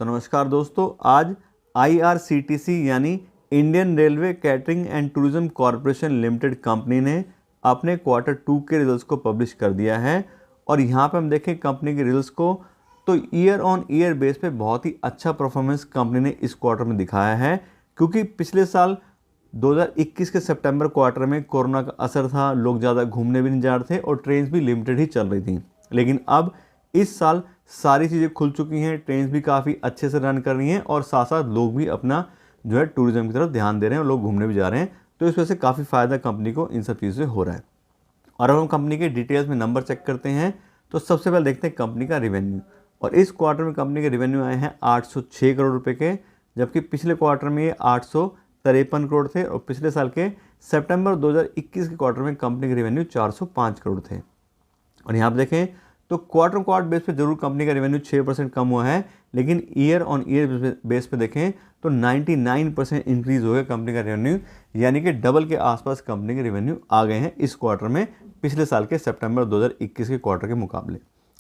तो नमस्कार दोस्तों, आज IRCTC यानी Indian railway catering and tourism corporation limited company ने अपने Q2 के रिजल्ट्स को पब्लिश कर दिया है। और यहाँ पे हम देखें कंपनी के रिजल्ट्स को, तो ईयर ऑन ईयर बेस पे बहुत ही अच्छा परफॉर्मेंस कंपनी ने इस क्वार्टर में दिखाया है, क्योंकि पिछले साल 2021 के सितंबर क्वार्टर में कोरोना का असर था, लोग ज़्यादा घूमने भी नहीं जा रहे थे और ट्रेन्स भी लिमिटेड ही चल रही थी। लेकिन अब इस साल सारी चीज़ें खुल चुकी हैं, ट्रेन्स भी काफ़ी अच्छे से रन कर रही हैं और साथ साथ लोग भी अपना जो है टूरिज्म की तरफ ध्यान दे रहे हैं और लोग घूमने भी जा रहे हैं। तो इस वजह से काफ़ी फ़ायदा कंपनी को इन सब चीज़ों से हो रहा है। और अब हम कंपनी के डिटेल्स में नंबर चेक करते हैं, तो सबसे पहले देखते हैं कंपनी का रेवेन्यू। और इस क्वार्टर में कंपनी के रेवेन्यू आए हैं 806 करोड़ रुपए के, जबकि पिछले क्वार्टर में ये 853 करोड़ थे और पिछले साल के सितंबर 2021 के क्वार्टर में कंपनी के रेवेन्यू 405 करोड़ थे। और यहाँ पर देखें तो क्वार्टर बेस पे जरूर कंपनी का रेवेन्यू 6% कम हुआ है, लेकिन ईयर ऑन ईयर बेस पे देखें तो 99% इंक्रीज़ हो गया कंपनी का रेवेन्यू, यानी कि डबल के आसपास कंपनी के रेवेन्यू आ गए हैं इस क्वार्टर में पिछले साल के सितंबर 2021 के क्वार्टर के मुकाबले।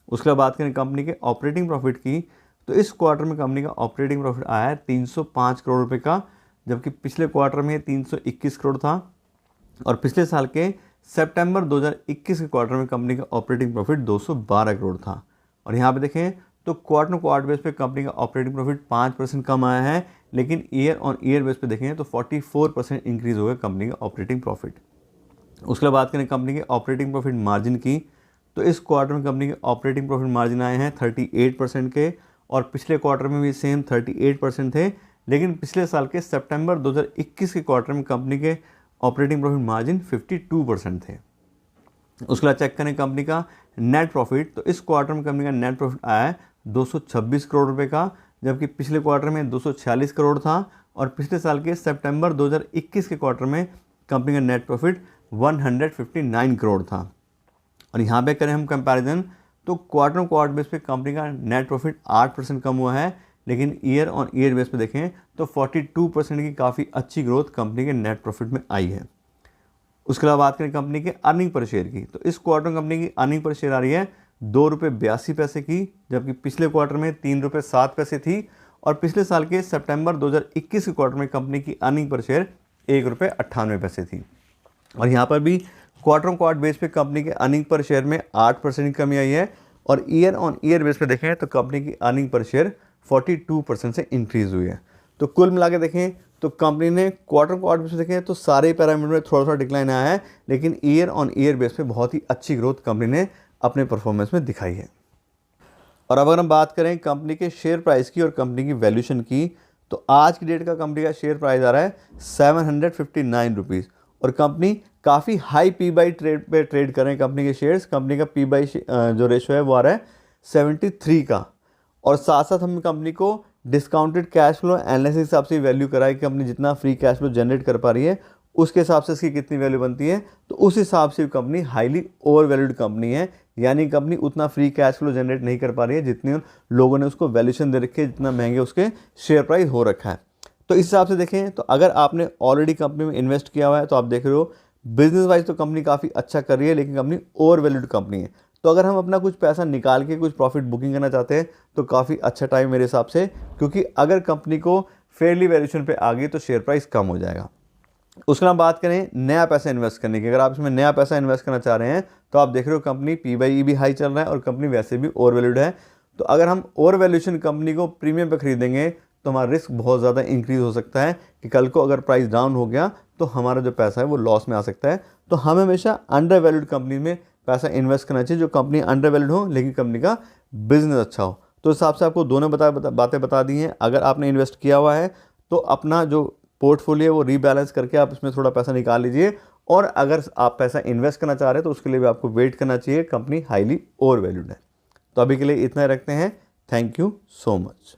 उसके बाद बात करें कंपनी के ऑपरेटिंग प्रॉफिट की, तो इस क्वार्टर में कंपनी का ऑपरेटिंग प्रॉफिट आया है 305 करोड़ रुपये का, जबकि पिछले क्वार्टर में 321 करोड़ था। और पिछले साल के सितंबर 2021 के क्वार्टर में कंपनी का ऑपरेटिंग प्रॉफिट 212 करोड़ था। और यहाँ पे देखें तो क्वार्टर बेस पे कंपनी का ऑपरेटिंग प्रॉफिट 5% कम आया है, लेकिन ईयर ऑन ईयर बेस पे देखें तो 44% इंक्रीज़ हो गया कंपनी का ऑपरेटिंग प्रॉफिट। उसके बाद बात करें कंपनी के ऑपरेटिंग प्रॉफिट मार्जिन की, तो इस क्वार्टर में कंपनी के ऑपरेटिंग प्रॉफिट मार्जिन आए हैं 38% के, और पिछले क्वार्टर में भी सेम 38% थे। लेकिन पिछले साल के सितंबर 2021 के क्वार्टर में कंपनी के ऑपरेटिंग प्रॉफिट मार्जिन 52% थे। उसके बाद चेक करें कंपनी का नेट प्रॉफिट, तो इस क्वार्टर में कंपनी का नेट प्रॉफिट आया है 226 करोड़ रुपए का, जबकि पिछले क्वार्टर में 246 करोड़ था। और पिछले साल के सितंबर 2021 के क्वार्टर में कंपनी का नेट प्रॉफिट 159 करोड़ था। और यहाँ पे करें हम कंपैरिजन, तो क्वार्टर बेस पे कंपनी का नेट प्रॉफिट 8% कम हुआ है, लेकिन ईयर ऑन ईयर बेस पे देखें तो 42% की काफ़ी अच्छी ग्रोथ कंपनी के नेट प्रॉफिट में आई है। उसके बाद बात करें कंपनी के अर्निंग पर शेयर की, तो इस क्वार्टर कंपनी की अर्निंग पर शेयर आ रही है ₹2.82 की, जबकि पिछले क्वार्टर में ₹3.07 थी। और पिछले साल के सितंबर 2021 के क्वार्टर में कंपनी की अर्निंग पर शेयर ₹1.98 थी। और यहाँ पर भी क्वार्टर बेस पे कंपनी के अर्निंग पर शेयर में 8% की कमी आई है, और ईयर ऑन ईयर बेस पे देखें तो कंपनी की अर्निंग पर शेयर 42% से इंक्रीज़ हुई है। तो कुल मिला के देखें तो कंपनी ने क्वार्टर बेस पे देखें तो सारे पैरामीटर में थोड़ा सा डिक्लाइन आया है, लेकिन ईयर ऑन ईयर बेस पे बहुत ही अच्छी ग्रोथ कंपनी ने अपने परफॉर्मेंस में दिखाई है। और अब अगर हम बात करें कंपनी के शेयर प्राइस की और कंपनी की वैल्यूशन की, तो आज की डेट का कंपनी का शेयर प्राइस आ रहा है 759 रुपीज़, और कंपनी काफ़ी हाई P/E ट्रेड पे ट्रेड कर रहे हैं कंपनी के शेयर्स। कंपनी का P/E जो रेशो है वो आ रहा है 73 का। और साथ साथ हम कंपनी को डिस्काउंटेड कैश फ्लो एनालिसिस के हिसाब से वैल्यू कराए कि कंपनी जितना फ्री कैश फ्लो जनरेट कर पा रही है उसके हिसाब से इसकी कितनी वैल्यू बनती है, तो उस हिसाब से company highly over valued company है, यानी कंपनी उतना फ्री कैश फ्लो जनरेट नहीं कर पा रही है जितनी लोगों ने उसको वैल्यूशन दे रखी है, जितना महंगे उसके शेयर प्राइस हो रखा है। तो इस हिसाब से देखें तो अगर आपने ऑलरेडी कंपनी में इन्वेस्ट किया हुआ है तो आप देख रहे हो बिजनेस वाइज तो कंपनी काफ़ी अच्छा कर रही है, लेकिन कंपनी ओवर वैल्यूड कंपनी है। तो अगर हम अपना कुछ पैसा निकाल के कुछ प्रॉफिट बुकिंग करना चाहते हैं तो काफ़ी अच्छा टाइम मेरे हिसाब से, क्योंकि अगर कंपनी को फेयरली वैल्यूएशन पे आ गई तो शेयर प्राइस कम हो जाएगा। उसके बाद बात करें नया पैसा इन्वेस्ट करने की, अगर आप इसमें नया पैसा इन्वेस्ट करना चाह रहे हैं तो आप देख रहे हो कंपनी P/E भी हाई चल रहा है और कंपनी वैसे भी ओवर वैल्यूड है। तो अगर हम ओवर वैल्यूएशन कंपनी को प्रीमियम पर खरीदेंगे तो हमारा रिस्क बहुत ज़्यादा इंक्रीज़ हो सकता है कि कल को अगर प्राइस डाउन हो गया तो हमारा जो पैसा है वो लॉस में आ सकता है। तो हमें हमेशा अंडर वैल्यूड कंपनी में पैसा इन्वेस्ट करना चाहिए, जो कंपनी अंडर वैल्यूड हो लेकिन कंपनी का बिजनेस अच्छा हो। तो इस हिसाब से आपको दोनों बातें बता दी हैं। अगर आपने इन्वेस्ट किया हुआ है तो अपना जो पोर्टफोलियो है वो रीबैलेंस करके आप इसमें थोड़ा पैसा निकाल लीजिए, और अगर आप पैसा इन्वेस्ट करना चाह रहे हैं तो उसके लिए भी आपको वेट करना चाहिए, कंपनी हाईली ओवर वैल्यूड है। तो अभी के लिए इतना ही रखते हैं। Thank you so much.